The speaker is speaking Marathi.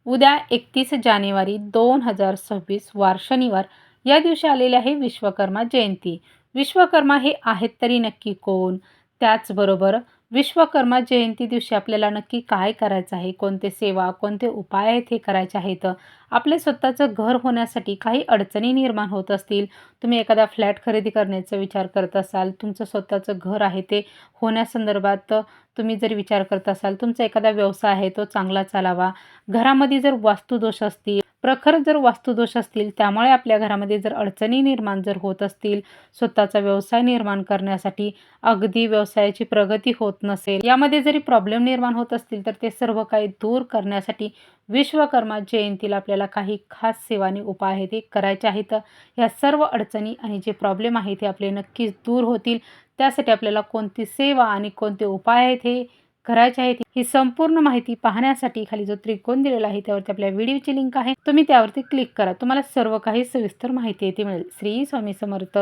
उद्या 31 जानेवारी 2026 वार शनिवार या दिवशी आलेली आहे विश्वकर्मा जयंती. विश्वकर्मा हे आहेत तरी नक्की कोण? त्याचबरोबर विश्वकर्मा जयंती दिवशी आपल्याला नक्की काय करायचं आहे? कोणते सेवा, कोणते उपाय आहेत हे करायचे आहेत? आपले स्वतःचं घर होण्यासाठी काही अडचणी निर्माण होत असतील, तुम्ही एखादा फ्लॅट खरेदी करण्याचा विचार करत असाल, तुमचं स्वतःचं घर आहे ते होण्यासंदर्भात तुम्ही जर विचार करत असाल, तुमचा एखादा व्यवसाय आहे तो चांगला चालावा, घरामध्ये जर वास्तुदोष असतील, प्रखर जर वास्तुदोष असतील, त्यामुळे आपल्या घरामध्ये जर अडचणी निर्माण जर होत असतील, स्वतःचा व्यवसाय निर्माण करण्यासाठी अगदी व्यवसायाची प्रगती होत नसेल, यामध्ये जरी प्रॉब्लेम निर्माण होत असतील, तर ते सर्व काही दूर करण्यासाठी विश्वकर्मा जयंतीला आपल्याला काही खास सेवा आणि उपाय आहेत ते करायचे आहेत. या सर्व अडचणी आणि जे प्रॉब्लेम आहेत ते आपले नक्कीच दूर होतील. त्यासाठी आपल्याला कोणती सेवा आणि कोणते उपाय आहेत हे करायचे आहेत, ही संपूर्ण माहिती पाहण्यासाठी खाली जो त्रिकोण दिलेला आहे त्यावरती आपल्या व्हिडिओची लिंक आहे, तुम्ही त्यावरती क्लिक करा. तुम्हाला सर्व काही सविस्तर माहिती येथे मिळेल. श्री स्वामी समर्थ.